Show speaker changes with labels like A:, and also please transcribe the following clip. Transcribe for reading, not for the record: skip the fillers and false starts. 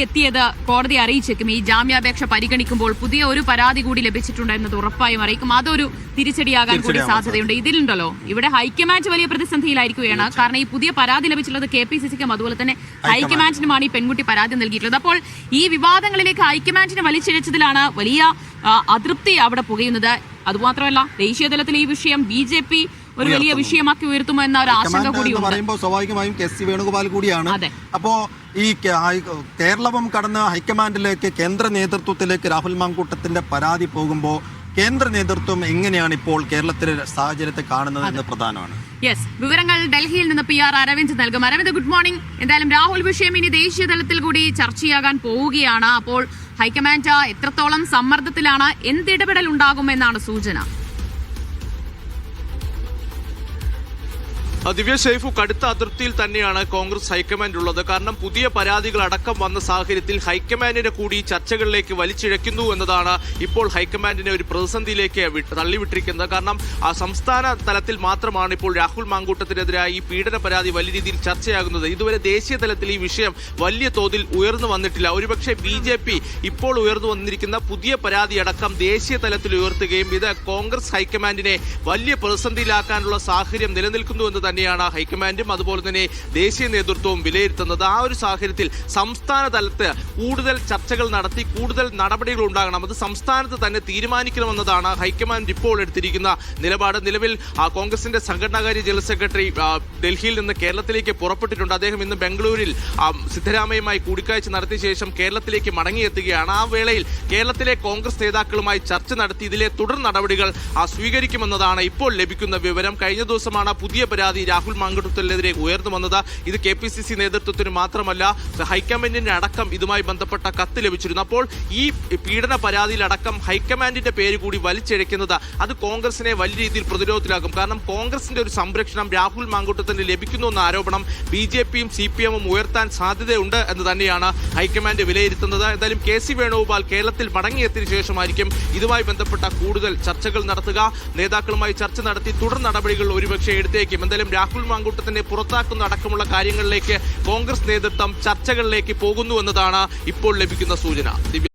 A: എത്തിയത് കോടതിയെ അറിയിച്ചേക്കും. ഈ ജാമ്യാപേക്ഷ പരിഗണിക്കുമ്പോൾ പുതിയ ഒരു പരാതി കൂടി ലഭിച്ചിട്ടുണ്ടെന്നത് ഉറപ്പായും അറിയിക്കും. അതൊരു തിരിച്ചടിയാകാൻ കൂടി സാധ്യതയുണ്ട്. ഇതിലുണ്ടല്ലോ ഇവിടെ ഹൈക്കമാൻഡ് വലിയ പ്രതിസന്ധിയിലായിരിക്കുകയാണ്. കാരണം ഈ പുതിയ പരാതി ലഭിച്ചിട്ടുള്ളത് KPCCക്കും അതുപോലെ തന്നെ ഹൈക്കമാൻഡിനുമാണ് ഈ പെൺകുട്ടി പരാതി നൽകിയിട്ടുള്ളത്. അപ്പോൾ ഈ വിവാദങ്ങളിലേക്ക് ഹൈക്കമാൻഡിനെ വലിച്ചിഴച്ചതിലാണ് വലിയ അതൃപ്തി അവിടെ പുകയുന്നത്. അതുമാത്രമല്ല ദേശീയ തലത്തിൽ ഈ വിഷയം BJP ഒരു വലിയ വിഷയമാക്കി ഉയർത്തുമോ എന്ന ഒരു ആശങ്ക കൂടി
B: പറയുമ്പോൾ സ്വാഭാവികമായും KC വേണുഗോപാൽ കൂടിയാണ്. അപ്പോ ഈ കേരളവും കടന്ന് ഹൈക്കമാൻഡിലേക്ക് കേന്ദ്ര നേതൃത്വത്തിലേക്ക് രാഹുൽ മാങ്കൂട്ടത്തിന്റെ പരാതി പോകുമ്പോൾ കേന്ദ്ര നേതൃത്വം എങ്ങനെയാണ് ഇപ്പോൾ കേരളത്തിലെ സാഹചര്യത്തെ കാണുന്നത് എന്ന് പ്രധാനമാണ്.
A: വിവരങ്ങൾ ഡൽഹിയിൽ നിന്ന് PR അരവിന്ദ് നൽകും. Aravind, good morning. എന്തായാലും രാഹുൽ വിഷയം ഇനി ദേശീയ തലത്തിൽ കൂടി ചർച്ചയാകാൻ പോവുകയാണ്. അപ്പോൾ ഹൈക്കമാൻഡ് എത്രത്തോളം സമ്മർദ്ദത്തിലാണ്, എന്തിടപെടൽ ഉണ്ടാകുമെന്നാണ് സൂചന?
C: ദിവ്യ ഷെയ്ഫു, കടുത്ത അതിർത്തിയിൽ തന്നെയാണ് കോൺഗ്രസ് ഹൈക്കമാൻഡ് ഉള്ളത്. കാരണം പുതിയ പരാതികൾ അടക്കം വന്ന സാഹചര്യത്തിൽ ഹൈക്കമാൻഡിനെ കൂടി ചർച്ചകളിലേക്ക് വലിച്ചിഴക്കുന്നു എന്നതാണ് ഇപ്പോൾ ഹൈക്കമാൻഡിനെ ഒരു പ്രതിസന്ധിയിലേക്ക് തള്ളിവിട്ടിരിക്കുന്നത്. കാരണം സംസ്ഥാന തലത്തിൽ മാത്രമാണ് ഇപ്പോൾ രാഹുൽ മാങ്കൂട്ടത്തിനെതിരായി ഈ പീഡന പരാതി വലിയ രീതിയിൽ ചർച്ചയാകുന്നത്. ഇതുവരെ ദേശീയ തലത്തിൽ ഈ വിഷയം വലിയ തോതിൽ ഉയർന്നു വന്നിട്ടില്ല. ഒരുപക്ഷെ BJP ഇപ്പോൾ ഉയർന്നു വന്നിരിക്കുന്ന പുതിയ പരാതി അടക്കം ദേശീയ തലത്തിൽ ഉയർത്തുകയും ഇത് കോൺഗ്രസ് ഹൈക്കമാൻഡിനെ വലിയ പ്രതിസന്ധിയിലാക്കാനുള്ള സാഹചര്യം നിലനിൽക്കുന്നു എന്ന് തന്നെയാണ് ഹൈക്കമാൻഡും അതുപോലെ തന്നെ ദേശീയ നേതൃത്വവും വിലയിരുത്തുന്നത്. ആ ഒരു സാഹചര്യത്തിൽ സംസ്ഥാന തലത്ത് കൂടുതൽ ചർച്ചകൾ നടത്തി കൂടുതൽ നടപടികൾ ഉണ്ടാകണം. അത് സംസ്ഥാനത്ത് തന്നെ തീരുമാനിക്കണമെന്നതാണ് ഹൈക്കമാൻഡ് ഇപ്പോൾ എടുത്തിരിക്കുന്ന നിലപാട്. നിലവിൽ കോൺഗ്രസിന്റെ സംഘടനാകാര്യ ജനറൽ സെക്രട്ടറി ഡൽഹിയിൽ നിന്ന് കേരളത്തിലേക്ക് പുറപ്പെട്ടിട്ടുണ്ട്. അദ്ദേഹം ഇന്ന് ബംഗളൂരിൽ സിദ്ധരാമയ്യയുമായി കൂടിക്കാഴ്ച നടത്തിയ ശേഷം കേരളത്തിലേക്ക് മടങ്ങിയെത്തുകയാണ്. ആ വേളയിൽ കേരളത്തിലെ കോൺഗ്രസ് നേതാക്കളുമായി ചർച്ച നടത്തി ഇതിലെ തുടർ നടപടികൾ സ്വീകരിക്കുമെന്നതാണ് ഇപ്പോൾ ലഭിക്കുന്ന വിവരം. കഴിഞ്ഞ ദിവസമാണ് പുതിയ പരാതി രാഹുൽ മാങ്കൂട്ടത്തിനെതിരെ ഉയർന്നു വന്നത്. ഇത് KPCC നേതൃത്വത്തിന് മാത്രമല്ല ഹൈക്കമാൻഡിന്റെ അടക്കം ഇതുമായി ബന്ധപ്പെട്ട കത്ത് ലഭിച്ചിരുന്നു. അപ്പോൾ ഈ പീഡന പരാതിയിലടക്കം ഹൈക്കമാൻഡിന്റെ പേര് കൂടി വലിച്ചിഴക്കുന്നത് അത് കോൺഗ്രസിനെ വലിയ രീതിയിൽ പ്രതിരോധത്തിലാക്കും. കാരണം കോൺഗ്രസിന്റെ ഒരു സംരക്ഷണം രാഹുൽ മാങ്കൂട്ടത്തിന് ലഭിക്കുന്നു എന്ന ആരോപണം BJPയും CPMും ഉയർത്താൻ സാധ്യതയുണ്ട് എന്ന് തന്നെയാണ് ഹൈക്കമാൻഡ് വിലയിരുത്തുന്നത്. എന്തായാലും KC വേണുഗോപാൽ കേരളത്തിൽ മടങ്ങിയെത്തിയ ശേഷമായിരിക്കും ഇതുമായി ബന്ധപ്പെട്ട കൂടുതൽ ചർച്ചകൾ നടത്തുക. നേതാക്കളുമായി ചർച്ച നടത്തി തുടർ നടപടികൾ ഒരുപക്ഷെ എടുത്തേക്കും. എന്തായാലും രാഹുൽ മാങ്കൂട്ടത്തിനെ പുറത്താക്കുന്ന അടക്കമുള്ള കാര്യങ്ങളിലേക്ക് കോൺഗ്രസ് നേതൃത്വം ചർച്ചകളിലേക്ക് പോകുന്നു എന്നതാണ് ഇപ്പോൾ ലഭിക്കുന്ന സൂചന. ദിവ്യ.